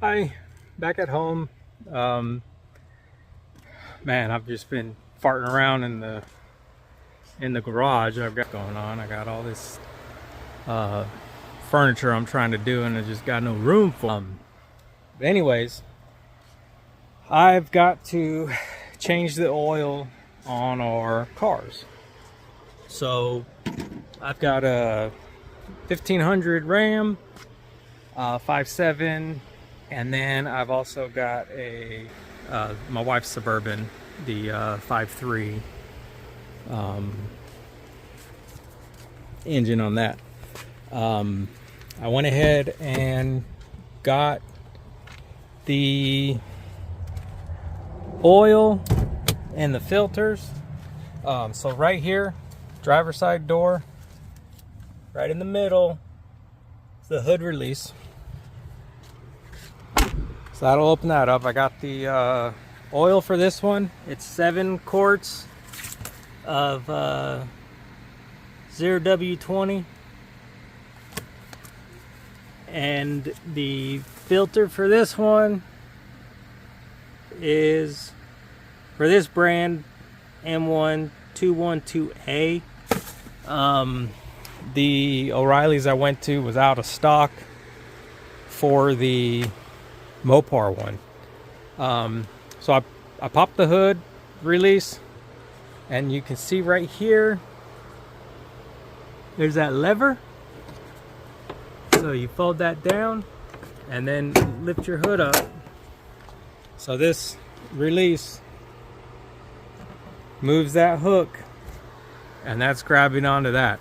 Hi, back at home. Man, I've just been farting around in the garage. I've got going on. I got all this uh, furniture I'm trying to do, and I just got no room for. Anyways, I've got to change the oil on our cars. So I've got a 1500 Ram, 5.7. And then I've also got a my wife's Suburban, the 5.3 engine on that. I went ahead and got the oil and the filters. So right here, driver's side door, right in the middle, is the hood release. So that'll open that up. I got the oil for this one. It's 7 quarts of 0W20. And the filter for this one is, for this brand, M1212A. The O'Reilly's I went to was out of stock for the Mopar one. So I popped the hood release, and you can see right here there's that lever. So you fold that down and then lift your hood up. So this release moves that hook, and that's grabbing onto that.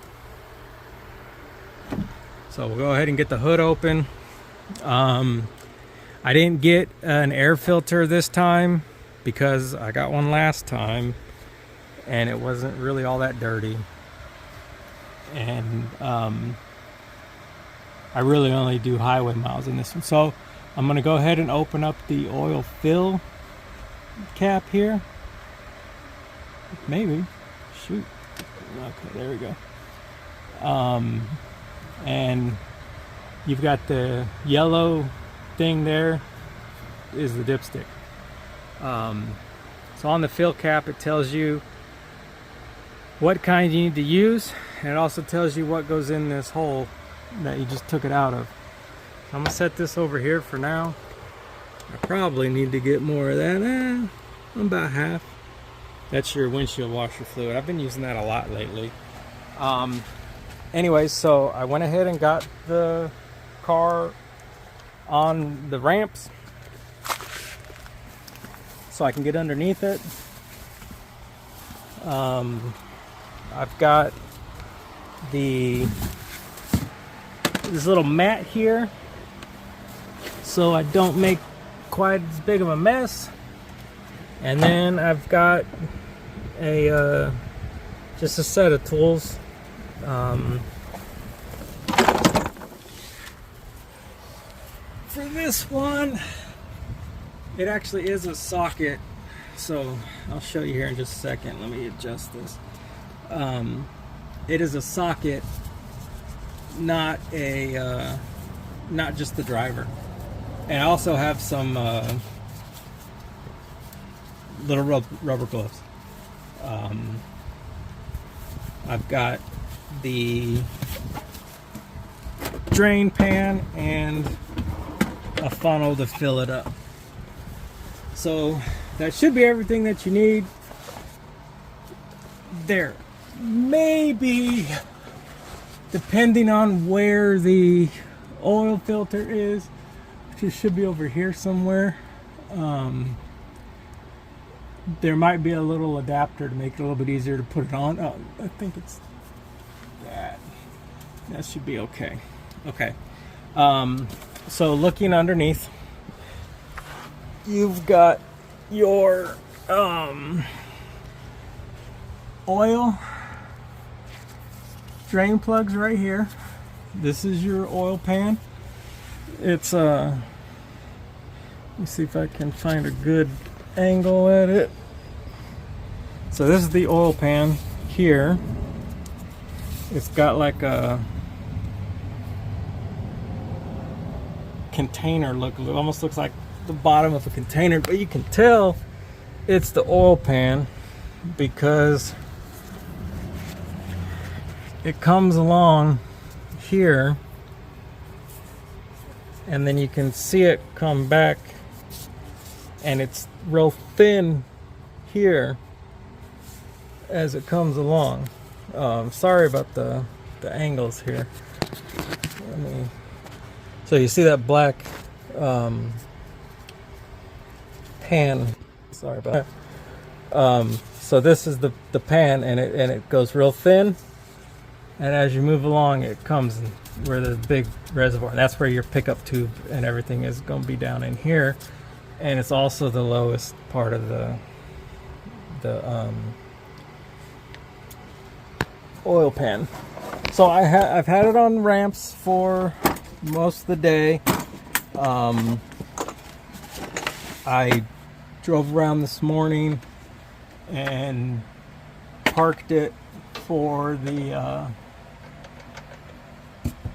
So we'll go ahead and get the hood open. I didn't get an air filter this time because I got one last time and it wasn't really all that dirty. And I really only do highway miles in this one. So I'm going to go ahead and open up the oil fill cap here. Maybe. Shoot. Okay, there we go. And you've got the yellow thing there is the dipstick. So on the fill cap it tells you what kind you need to use, and it also tells you what goes in this hole that you just took it out of. I'm gonna set this over here for now. I probably need to get more of that. I'm about half. That's your windshield washer fluid. I've been using that a lot lately. Anyways, so I went ahead and got the car on the ramps so I can get underneath it. I've got this little mat here so I don't make quite as big of a mess. And then I've got a just a set of tools. For this one, it actually is a socket, so I'll show you here in just a second. Let me adjust this. It is a socket, not just the driver. And I also have some little rubber gloves. I've got the drain pan and a funnel to fill it up. So that should be everything that you need. There may be, depending on where the oil filter is, which should be over here somewhere, there might be a little adapter to make it a little bit easier to put it on. Oh, I think it's that. That should be okay. Okay. So looking underneath, you've got your oil drain plugs right here. This is your oil pan. It's let me see if I can find a good angle at it. So this is the oil pan here. It's got like a container look. It almost looks like the bottom of a container, but you can tell it's the oil pan because it comes along here, and then you can see it come back, and it's real thin here as it comes along. Sorry about the angles here. So you see that black pan. Sorry about that. So this is the pan, and it goes real thin, and as you move along, it comes where the big reservoir. And that's where your pickup tube and everything is going to be down in here, and it's also the lowest part of the oil pan. So I've had it on ramps for most of the day. I drove around this morning and parked it for the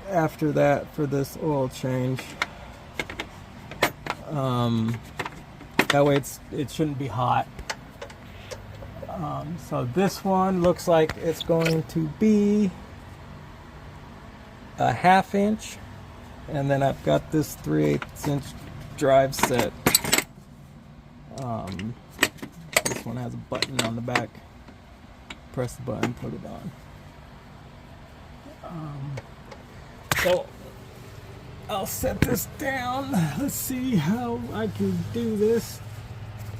after that for this oil change. That way it shouldn't be hot. So this one looks like it's going to be a 1/2 inch, and then I've got this 3/8 inch drive set. This one has a button on the back. Press the button, put it on. So I'll set this down. Let's see how I can do this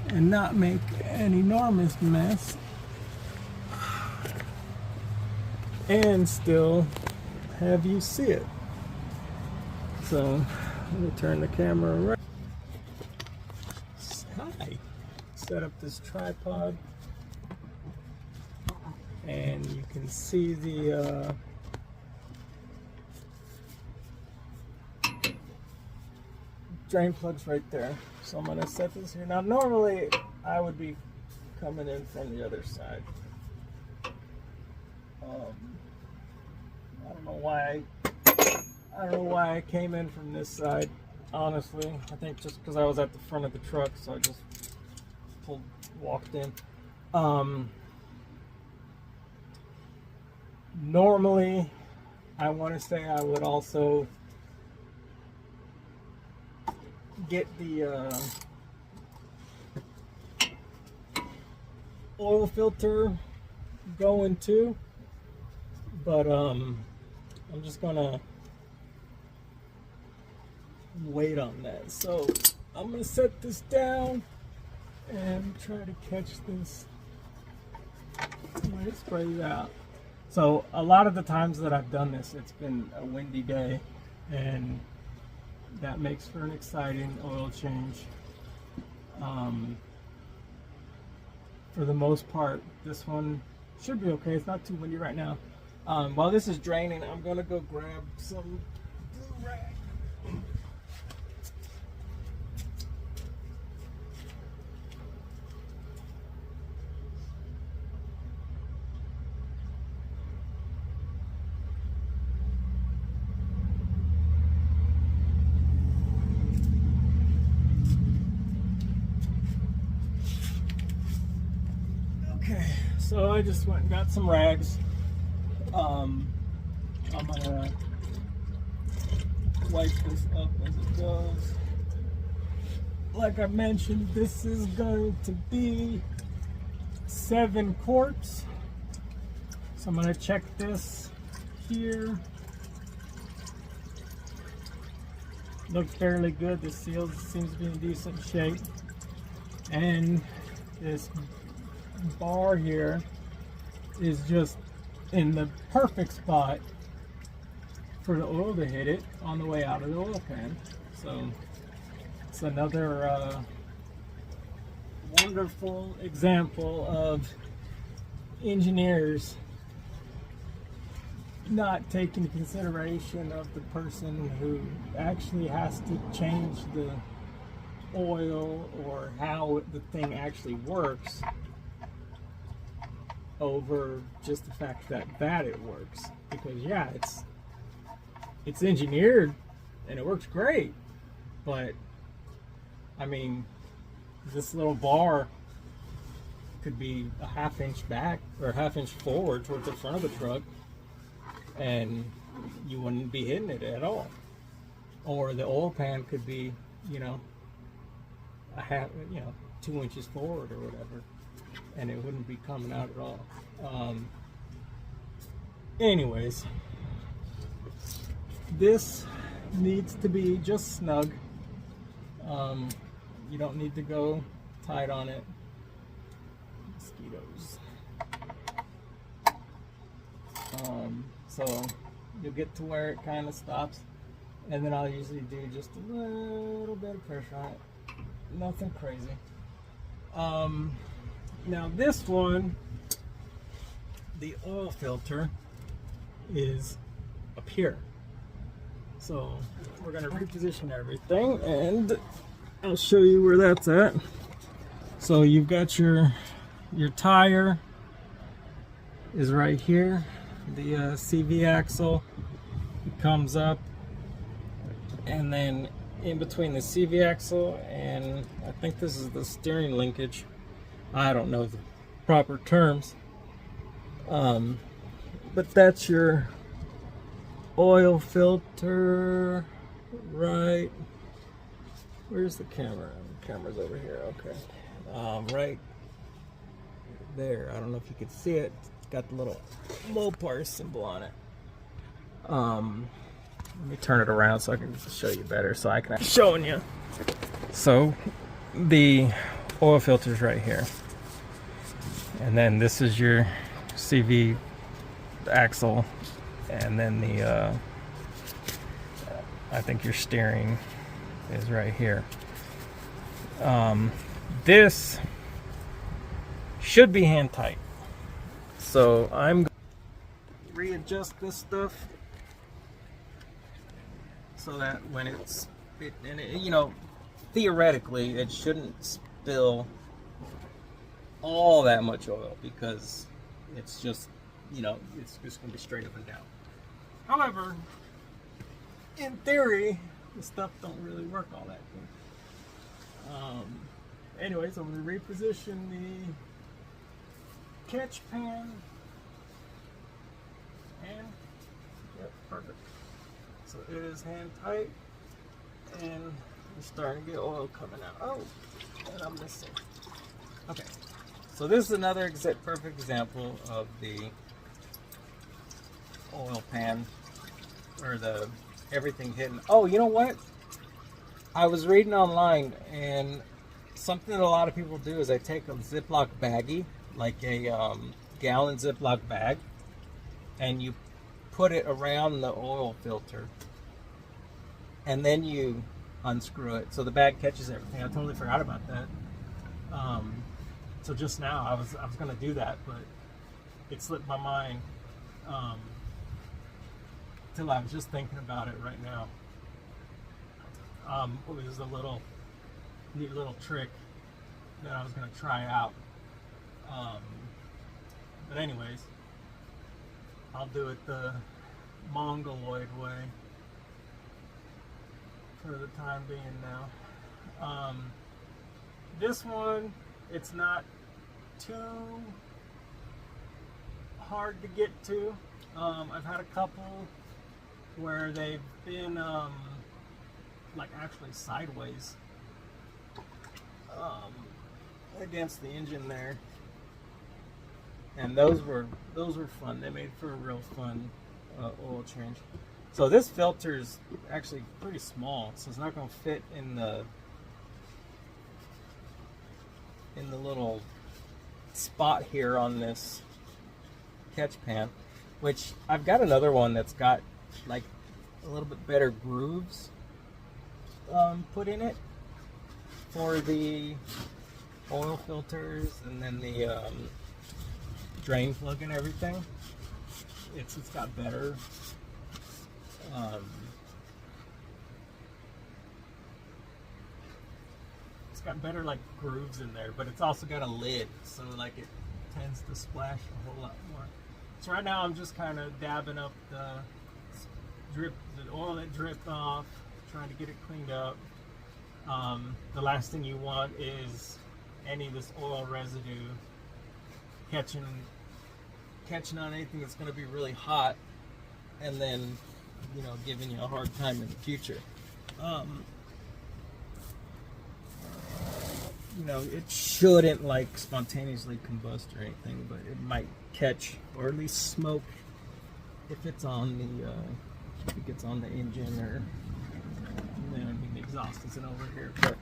and not make an enormous mess and still have you see it. So let me turn the camera around. Hi. Set up this tripod, and you can see the drain plugs right there. So I'm going to set this here. Now normally I would be coming in from the other side. I don't know why I came in from this side, honestly. I think just because I was at the front of the truck, so I just walked in. Normally I want to say I would also get the oil filter going too, but I'm just gonna wait on that. So I'm gonna set this down and try to catch this when it sprays out. So a lot of the times that I've done this, it's been a windy day, and that makes for an exciting oil change. For the most part, this one should be okay. It's not too windy right now. While this is draining, I'm gonna go grab some blue rag. Okay, so I just went and got some rags. I'm gonna wipe this up as it goes. Like I mentioned, this is going to be 7 quarts. So I'm gonna check this here. Looks fairly good. The seal seems to be in decent shape. And this bar here is just in the perfect spot for the oil to hit it on the way out of the oil pan. So it's another wonderful example of engineers not taking consideration of the person who actually has to change the oil or how the thing actually works, over just the fact that it works. Because yeah, it's engineered and it works great, But I mean, this little bar could be a half-inch back or a half-inch forward towards the front of the truck, and you wouldn't be hitting it at all. Or the oil pan could be, you know, a half, 2 inches forward or whatever, and it wouldn't be coming out at all. Anyways, this needs to be just snug. You don't need to go tight on it. Mosquitoes. So you'll get to where it kind of stops, and then I'll usually do just a little bit of pressure on it. Nothing crazy. Now this one, the oil filter is up here. So we're going to reposition everything, and I'll show you where that's at. So you've got your tire is right here. The CV axle comes up, and then in between the CV axle and I think this is the steering linkage. I don't know the proper terms. But that's your oil filter, right? Where's the camera? The camera's over here. Okay. Right there. I don't know if you can see it. It's got the little Mopar symbol on it. Let me turn it around so I can show you better. So I can showing you. So the oil filter's right here, and then this is your CV axle, and then the I think your steering is right here. This should be hand tight, so I'm going to readjust this stuff so that when theoretically it shouldn't spill all that much oil, because it's just, it's just going to be straight up and down. However, in theory, the stuff don't really work all that good. Anyways, I'm going to reposition the catch pan, and yep, perfect. So it is hand tight, and we're starting to get oil coming out. Oh, and I'm missing. Okay, so this is another perfect example of the oil pan, or the everything hidden. Oh, you know what? I was reading online, and something that a lot of people do is they take a Ziploc baggie, like a gallon Ziploc bag, and you put it around the oil filter, and then you unscrew it so the bag catches everything. I totally forgot about that. So just now I was going to do that, but it slipped my mind till I was just thinking about it right now. It was a neat little trick that I was going to try out. But anyways, I'll do it the Mongoloid way for the time being now. This one, it's not too hard to get to. I've had a couple where they've been like actually sideways against the engine there, and those were fun. They made for a real fun oil change. So this filter is actually pretty small, so it's not going to fit in the little spot here on this catch pan, which I've got another one that's got like a little bit better grooves put in it for the oil filters, and then the drain plug and everything. It's got better it's got better like grooves in there, but it's also got a lid, so like it tends to splash a whole lot more. So right now I'm just kind of dabbing up the oil that dripped off, trying to get it cleaned up. The last thing you want is any of this oil residue catching on anything that's going to be really hot, and then, you know, giving you a hard time in the future. You know, it shouldn't like spontaneously combust or anything, but it might catch or at least smoke if it's on the if it gets on the engine, or, you know, I mean, the exhaust isn't over here, but,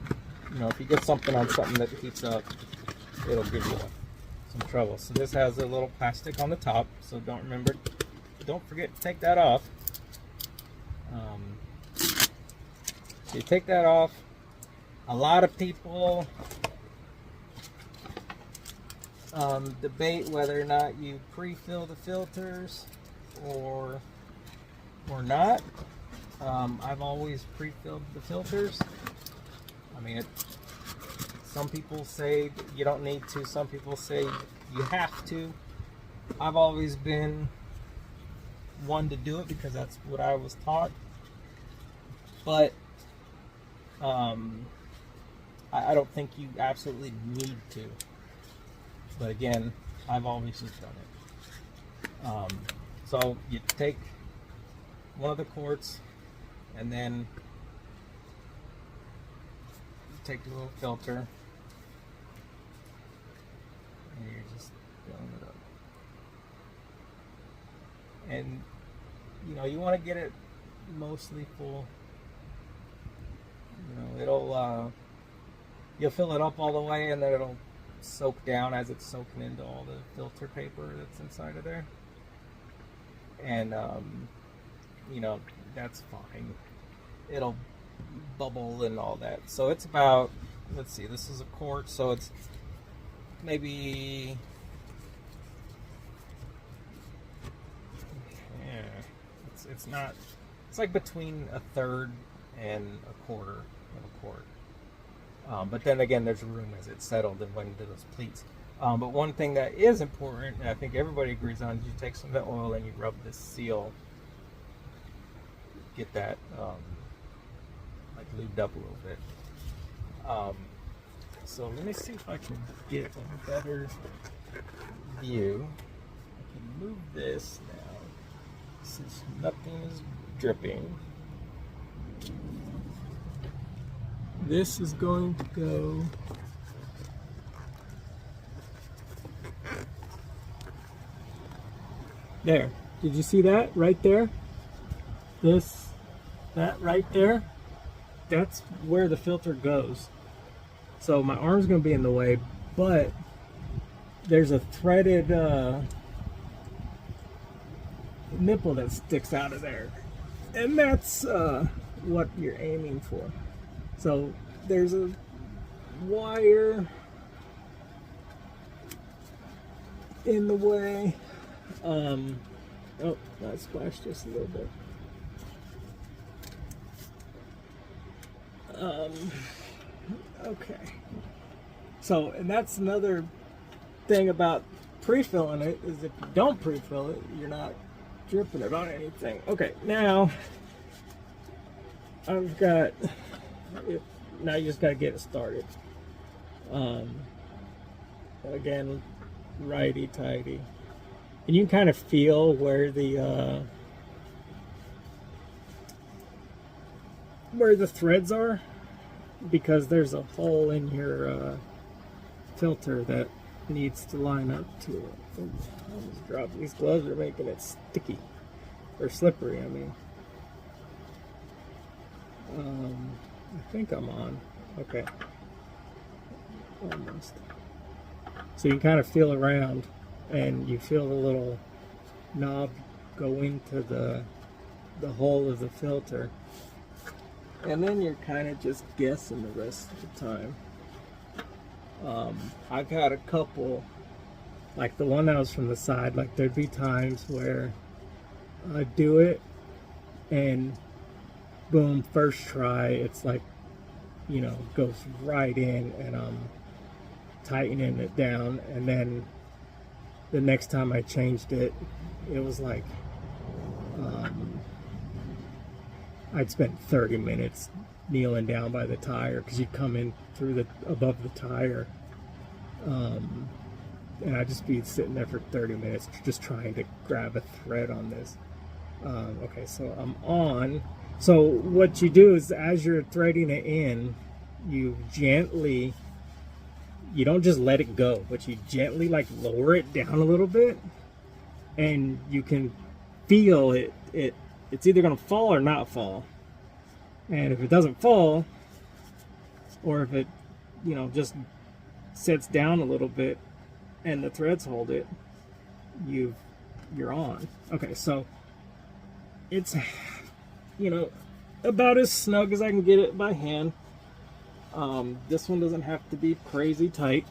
you know, if you get something on something that heats up, it'll give you some trouble. So this has a little plastic on the top, so don't forget to take that off. So you take that off. A lot of people debate whether or not you pre-fill the filters or not. I've always pre-filled the filters. I mean, some people say you don't need to, some people say you have to. I've always been one to do it because that's what I was taught. But I don't think you absolutely need to. But again, I've always just done it. So you take one of the quarts, and then you take the little filter, and you're just filling it up. And, you know, you want to get it mostly full. You know, it'll you'll fill it up all the way, and then it'll soak down as it's soaking into all the filter paper that's inside of there. And you know, that's fine. It'll bubble and all that. So it's about, let's see, this is a quart, so it's maybe, yeah, it's not, it's like between a third and a quarter of a quart. But then again, there's room as it's settled and went into those pleats. But one thing that is important, and I think everybody agrees on, is you take some of the oil and you rub this seal, get that like lubed up a little bit. So let me see if I can get a better view. I can move this now since nothing is dripping. This is going to go there. Did you see that right there? That right there, that's where the filter goes. So my arm's going to be in the way, but there's a threaded nipple that sticks out of there, and that's what you're aiming for. So there's a wire in the way. Oh, that splashed just a little bit. Okay. So, and that's another thing about pre-filling it, is if you don't pre-fill it, you're not dripping it on anything. Okay, now I've got it. Now you just got to get it started. Again, righty tighty, and you can kind of feel where the threads are, because there's a hole in your filter that needs to line up to it. I almost dropped. These gloves are making it sticky or slippery. I mean, I think I'm on. Okay, almost. So you kind of feel around, and you feel the little knob go into the hole of the filter, and then you're kind of just guessing the rest of the time. I've had a couple, like the one that was from the side, like there'd be times where I'd do it, and boom, first try, it's like, you know, goes right in, and I'm tightening it down, and then the next time I changed it, it was like I'd spent 30 minutes kneeling down by the tire, because you come in through the above the tire, and I'd just be sitting there for 30 minutes just trying to grab a thread on this. Okay, so I'm on. So what you do is, as you're threading it in, you don't just let it go, but you gently like lower it down a little bit, and you can feel it's either going to fall or not fall. And if it doesn't fall, or if it, just sits down a little bit and the threads hold it, you're on. Okay, so it's, about as snug as I can get it by hand. This one doesn't have to be crazy tight.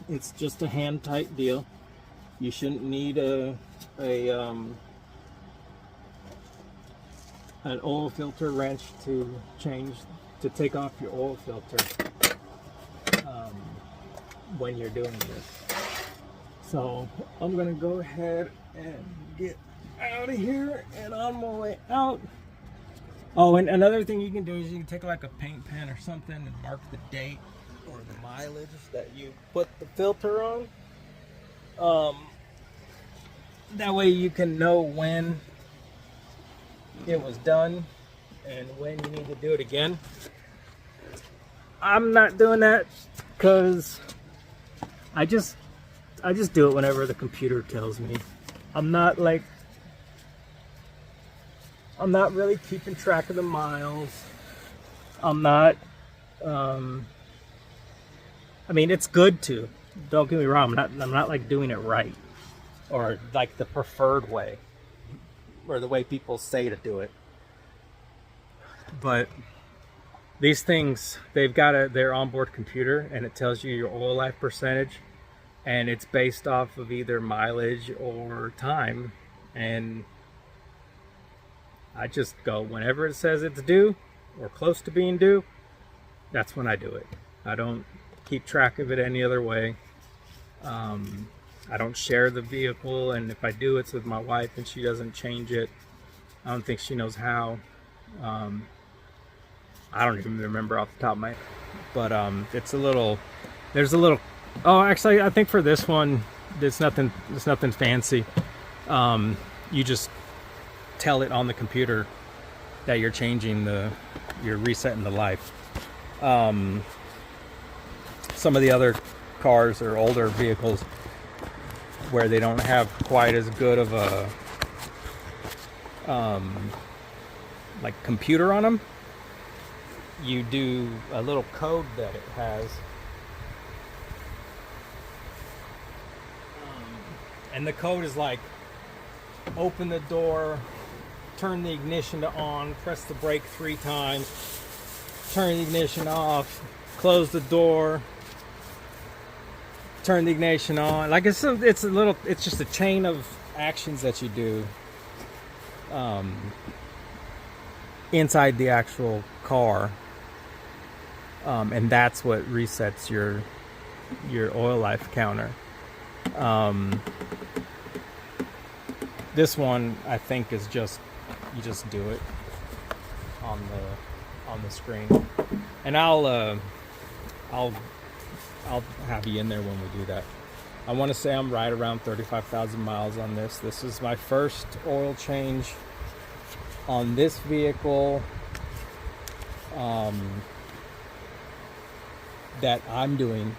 It's just a hand tight deal. You shouldn't need an oil filter wrench to take off your oil filter when you're doing this. So I'm gonna go ahead and get out of here and on my way out. Oh, and another thing you can do is you can take like a paint pen or something and mark the date or the mileage that you put the filter on. That way you can know when it was done and when you need to do it again. I'm not doing that because I just do it whenever the computer tells me. I'm not really keeping track of the miles. I'm not, it's good to, don't get me wrong, I'm not like doing it right, or like the preferred way, or the way people say to do it. But these things, they've got their onboard computer, and it tells you your oil life percentage, and it's based off of either mileage or time. And I just go whenever it says it's due or close to being due, that's when I do it. I don't keep track of it any other way. I don't share the vehicle, and if I do, it's with my wife and she doesn't change it. I don't think she knows how. I don't even remember off the top of my head. But there's a little, oh, actually, I think for this one, it's nothing fancy. You just tell it on the computer that you're you're resetting the life. Some of the other cars or older vehicles where they don't have quite as good of a computer on them, you do a little code that it has, and the code is like, open the door, turn the ignition to on, press the brake 3 times, turn the ignition off, close the door, turn the ignition on. Like it's just a chain of actions that you do inside the actual car, and that's what resets your oil life counter. This one, I think, is just, you just do it on the screen, and I'll have you in there when we do that. I want to say I'm right around 35,000 miles on this. This is my first oil change on this vehicle that I'm doing,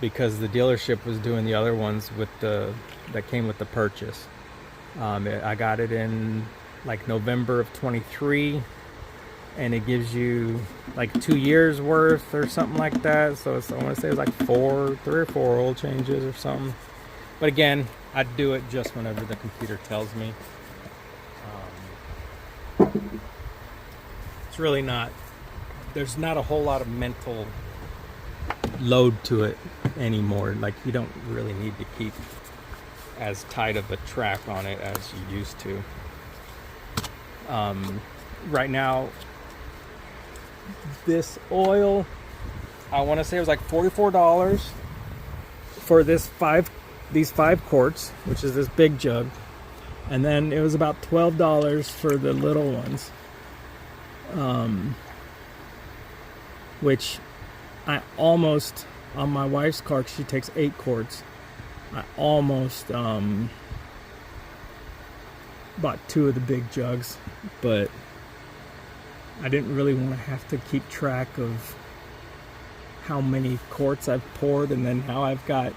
because the dealership was doing the other ones that came with the purchase. I got it in like November of 23, and it gives you like 2 years worth or something like that. So I want to say it's like 3 or 4 oil changes or something. But again, I do it just whenever the computer tells me. It's really not, there's not a whole lot of mental load to it anymore. Like, you don't really need to keep as tight of a track on it as you used to. Right now, this oil, I want to say it was like $44 for these 5 quarts, which is this big jug, and then it was about $12 for the little ones. which I almost, on my wife's car, she takes 8 quarts. I almost bought 2 of the big jugs, but I didn't really want to have to keep track of how many quarts I've poured, and then how I've got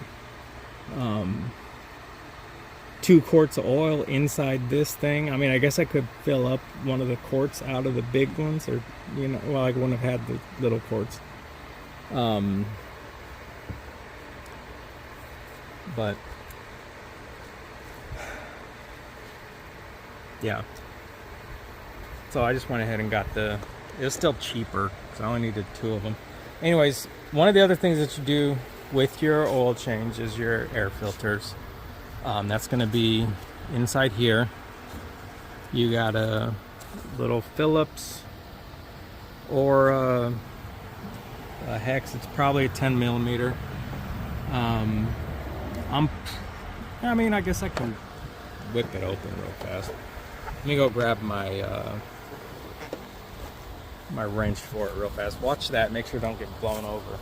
2 quarts of oil inside this thing. I mean, I guess I could fill up one of the quarts out of the big ones, or, you know, well, I wouldn't have had the little quarts. But yeah, so I just went ahead and got it was still cheaper, so I only needed 2 of them. Anyways, one of the other things that you do with your oil change is your air filters. That's going to be inside here. You got a little Phillips or a hex. It's probably a 10 millimeter. I mean, I guess I can whip it open real fast. Let me go grab my my wrench for it real fast. Watch that. Make sure it don't get blown over.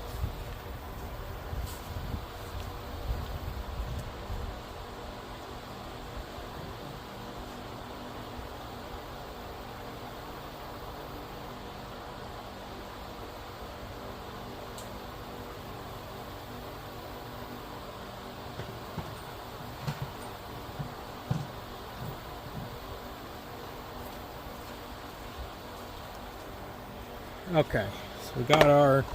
Okay, so we got our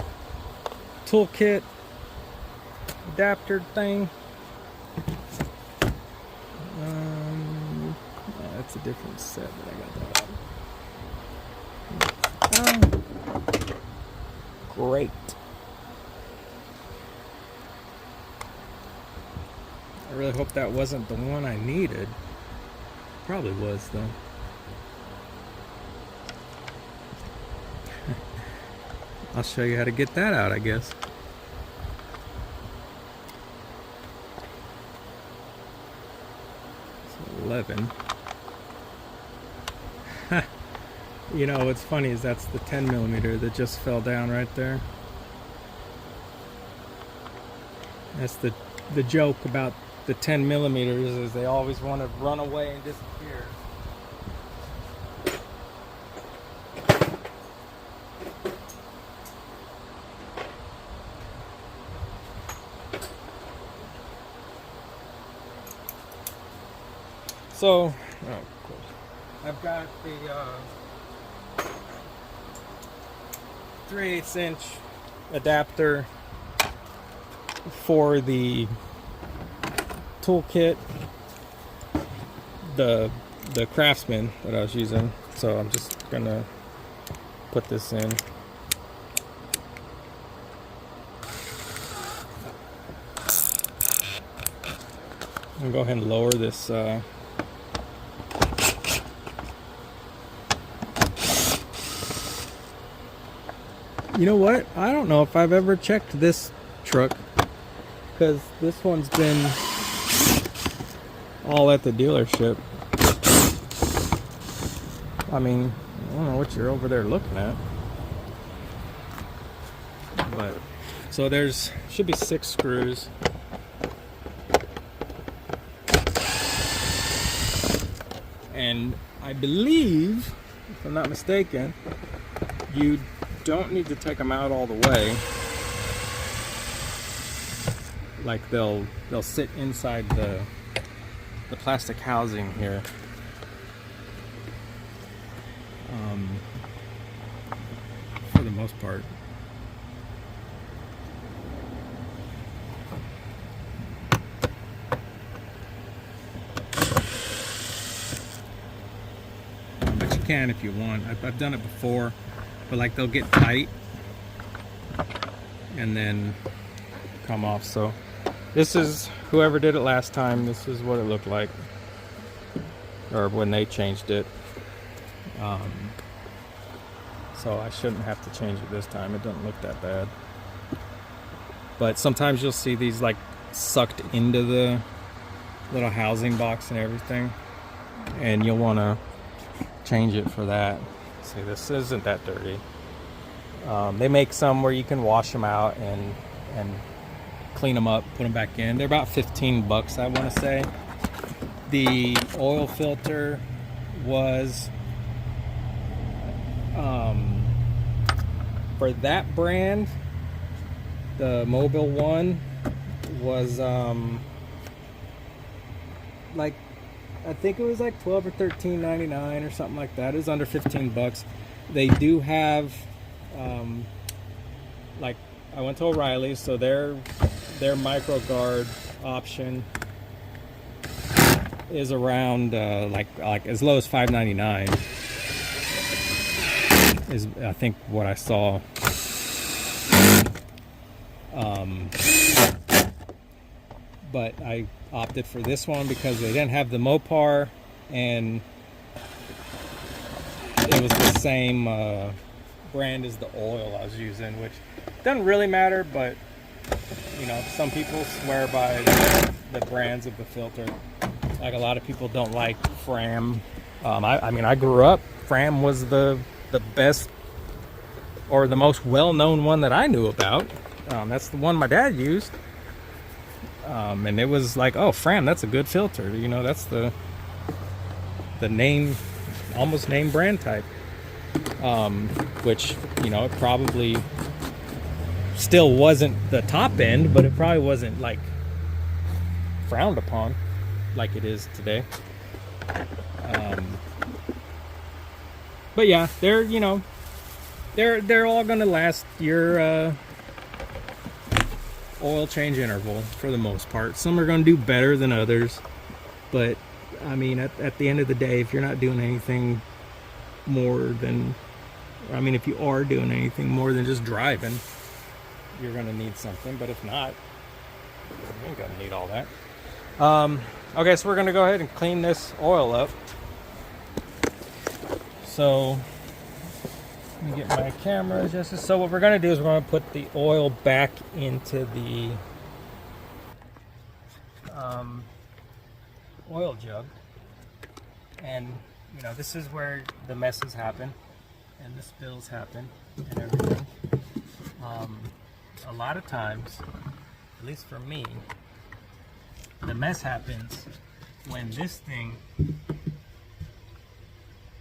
toolkit adapter thing. That's a different set, but I got that out. Great. I really hope that wasn't the one I needed. Probably was, though. I'll show you how to get that out, I guess. It's 11. You know, what's funny is that's the 10 millimeter that just fell down right there. That's the joke about the 10 millimeters, is they always want to run away and disappear. So, cool. I've got the 3/8 inch adapter for the toolkit, the Craftsman that I was using. So I'm just gonna put this in. I'm gonna go ahead and lower this you know what? I don't know if I've ever checked this truck, because this one's been all at the dealership. I mean, I don't know what you're over there looking at. But, so there's, should be 6 screws. And I believe, if I'm not mistaken, you don't need to take them out all the way. Like they'll sit inside the plastic housing here. For the most part. But you can if you want. I've done it before. But like they'll get tight and then come off. So this is, whoever did it last time, this is what it looked like, or when they changed it. So I shouldn't have to change it this time. It doesn't look that bad. But sometimes you'll see these like sucked into the little housing box and everything, and you'll want to change it for that. See, this isn't that dirty. They make some where you can wash them out and clean them up, put them back in. They're about 15 bucks, I want to say. The oil filter was for that brand, the Mobile one was like, I think it was like 12 or 13.99 or something like that. It was under 15 bucks. They do have like, I went to O'Reilly's, so their micro guard option is around like as low as $5.99 is, I think, what I saw. But I opted for this one because they didn't have the Mopar, and it was the same brand as the oil I was using, which doesn't really matter, but you know, some people swear by the brands of the filter. Like, a lot of people don't like Fram. I mean, I grew up, Fram was the best or the most well-known one that I knew about. That's the one my dad used. And it was like, oh, Fram, that's a good filter. You know, that's the name, almost name brand type. Which, you know, it probably still wasn't the top end, but it probably wasn't like frowned upon like it is today. But yeah, they're, you know, they're all gonna last your oil change interval for the most part. Some are gonna do better than others, but I mean, at the end of the day, if you're not doing anything more than, I mean, if you are doing anything more than just driving, you're gonna need something. But if not, you ain't gonna need all that. Okay, so we're gonna go ahead and clean this oil up. So let me get my camera adjusted. So what we're gonna do is we're gonna put the oil back into the oil jug, and you know, this is where the messes happen and the spills happen and everything. A lot of times, at least for me, the mess happens when this thing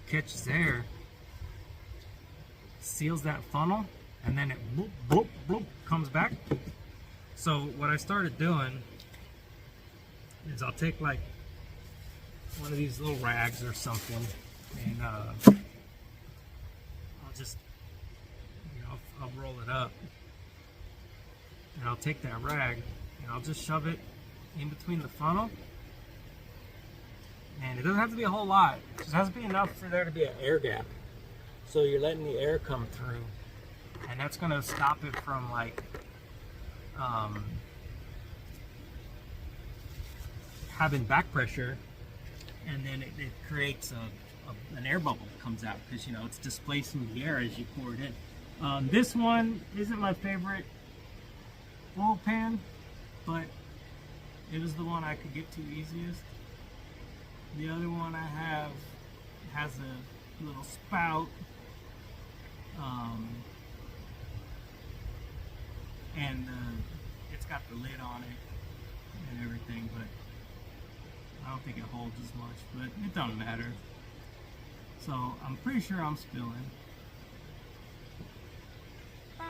catches air, seals that funnel, and then it bloop, bloop, bloop, comes back. So what I started doing is I'll take like one of these little rags or something, and I'll just, you know, I'll roll it up, and I'll take that rag and I'll just shove it in between the funnel. And it doesn't have to be a whole lot, it just has to be enough for there to be an air gap, so you're letting the air come through, and that's going to stop it from like having back pressure, and then it creates an air bubble that comes out, because, you know, it's displacing the air as you pour it in. This one isn't my favorite oil pan, but it was the one I could get to easiest. The other one I have has a little spout, and it's got the lid on it and everything, but I don't think it holds as much, but it don't matter. So I'm pretty sure I'm spilling.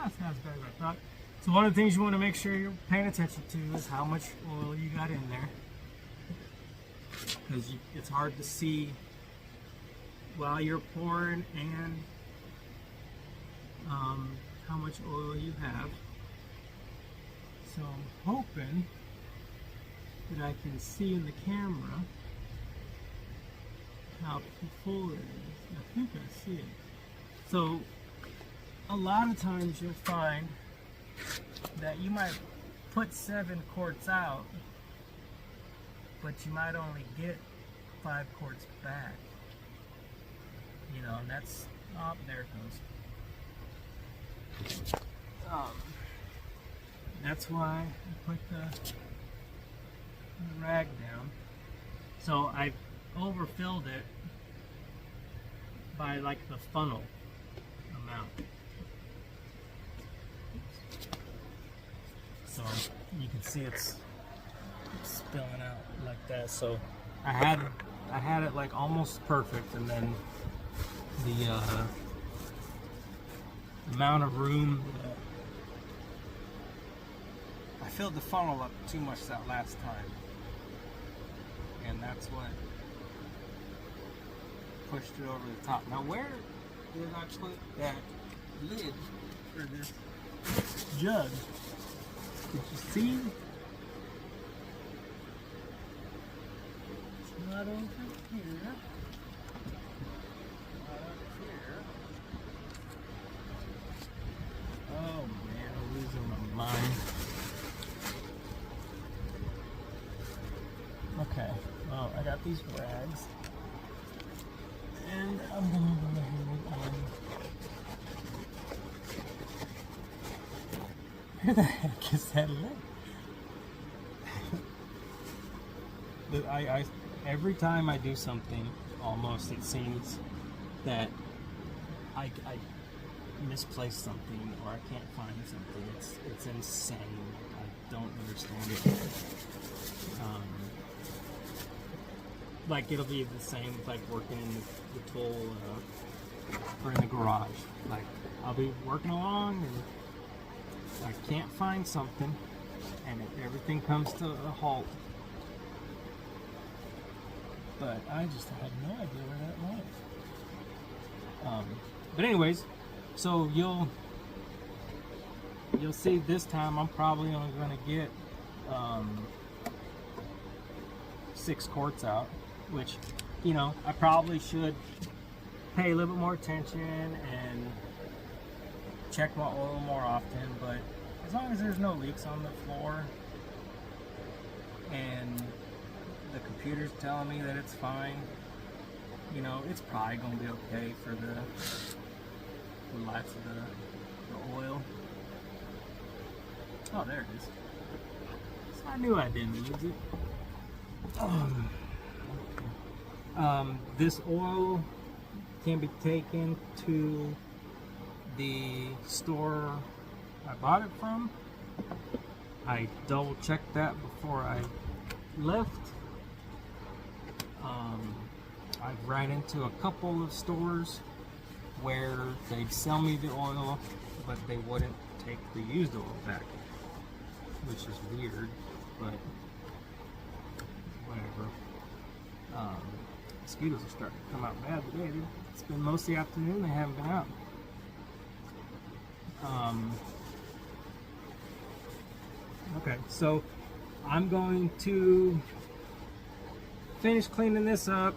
It's not as bad as I thought. So one of the things you want to make sure you're paying attention to is how much oil you got in there, because it's hard to see while you're pouring, and how much oil you have. So I'm hoping that I can see in the camera how full it is. I think I see it. So a lot of times you'll find that you might put 7 quarts out, but you might only get 5 quarts back. You know, and that's, oh, there it goes. That's why I put the rag down. So I overfilled it by like the funnel amount. So you can see it's spilling out like that. So I had it like almost perfect, and then the amount of room. I filled the funnel up too much that last time, and that's what pushed it over the top. Now, where did I put that lid for this jug? Did you see? It's not over here. Not up here. Oh man, I'm losing my mind. Okay, well, I got these rags, and I'm gonna go ahead and where the heck is that lid? I every time I do something, almost it seems that I misplace something or I can't find something. It's insane. I don't understand it. Like it'll be the same with like working in the tool or in the garage. Like I'll be working along and I can't find something, and everything comes to a halt. But I just had no idea where that went. But anyways, so you'll see this time I'm probably only going to get 6 quarts out, which, you know, I probably should pay a little bit more attention and check my oil more often. But as long as there's no leaks on the floor and the computer's telling me that it's fine, you know, it's probably going to be okay for the life of the oil. Oh, there it is. So I knew I didn't lose it. This oil can be taken to the store I bought it from. I double checked that before I left. I ran into a couple of stores where they'd sell me the oil, but they wouldn't take the used oil back, which is weird, but whatever. Mosquitoes are starting to come out bad today, dude. It's been most of the afternoon, they haven't been out. Okay, so I'm going to finish cleaning this up,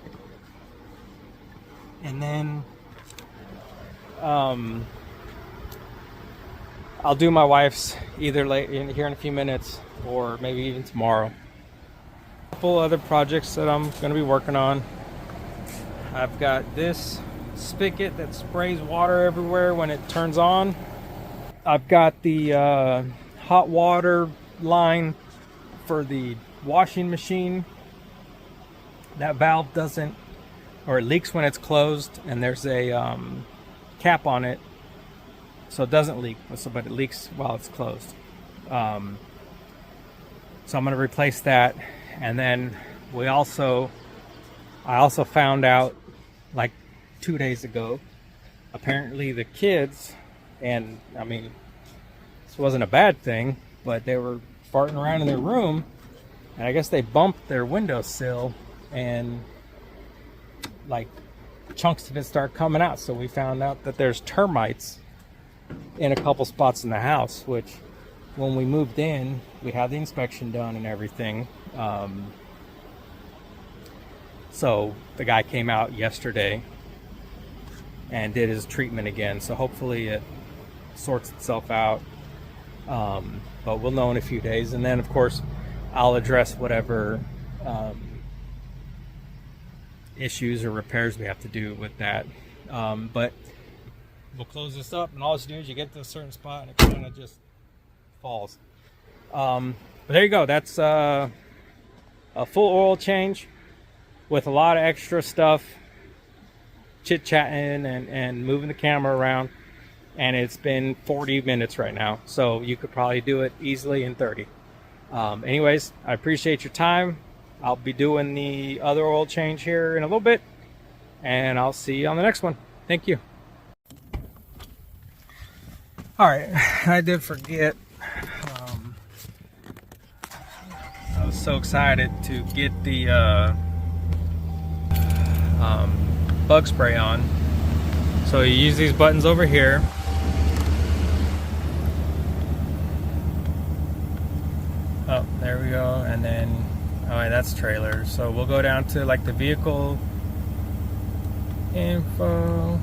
and then I'll do my wife's either here in a few minutes or maybe even tomorrow. A couple other projects that I'm going to be working on. I've got this spigot that sprays water everywhere when it turns on. I've got the hot water line for the washing machine. That valve doesn't, or it leaks when it's closed, and there's a cap on it so it doesn't leak, but it leaks while it's closed. So I'm going to replace that. And then I also found out like 2 days ago, apparently the kids, and I mean, this wasn't a bad thing, but they were farting around in their room, and I guess they bumped their windowsill, and like chunks of it start coming out. So we found out that there's termites in a couple spots in the house, which when we moved in, we had the inspection done and everything. So the guy came out yesterday and did his treatment again. So hopefully it sorts itself out. But we'll know in a few days. And then of course I'll address whatever issues or repairs we have to do with that. But we'll close this up, and all you do is you get to a certain spot and it kind of just falls. But there you go. That's a full oil change with a lot of extra stuff, chit-chatting and moving the camera around. and it's been 40 minutes right now. So you could probably do it easily in 30. Anyways, I appreciate your time. I'll be doing the other oil change here in a little bit, and I'll see you on the next one. Thank you. All right, I did forget. I was so excited to get the bug spray on. So you use these buttons over here. Oh, there we go. And then, all right, that's trailer. So we'll go down to like the vehicle info.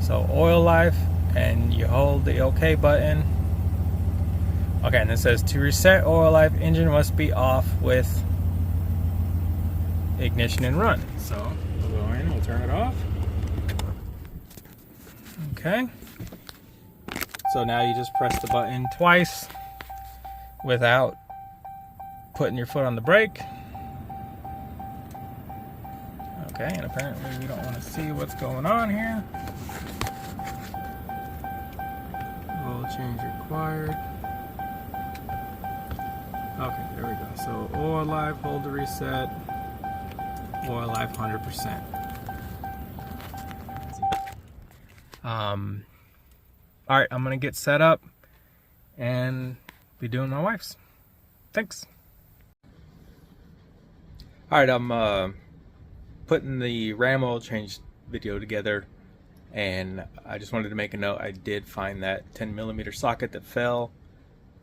So oil life, and you hold the OK button. Okay, and it says to reset oil life, engine must be off with ignition and run. So we'll go in, we'll turn it off. Okay. So now you just press the button twice without putting your foot on the brake. Okay, and apparently we don't want to see what's going on here. Oil change required. Okay, there we go. So oil life, hold to reset. Oil life 100%. All right, I'm gonna get set up and be doing my wife's. Thanks. All right, I'm putting the ram oil change video together, and I just wanted to make a note. I did find that 10mm socket that fell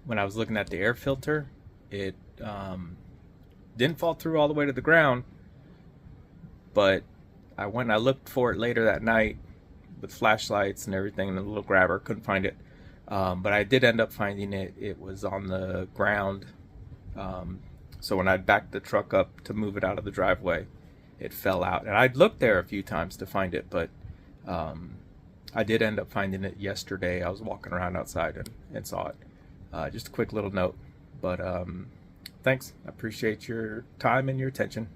when I was looking at the air filter. It didn't fall through all the way to the ground, but I went and I looked for it later that night with flashlights and everything and a little grabber. Couldn't find it, but I did end up finding it. It was on the ground, so when I backed the truck up to move it out of the driveway, it fell out. And I'd looked there a few times to find it, but I did end up finding it yesterday. I was walking around outside and saw it. Just a quick little note, but thanks. I appreciate your time and your attention.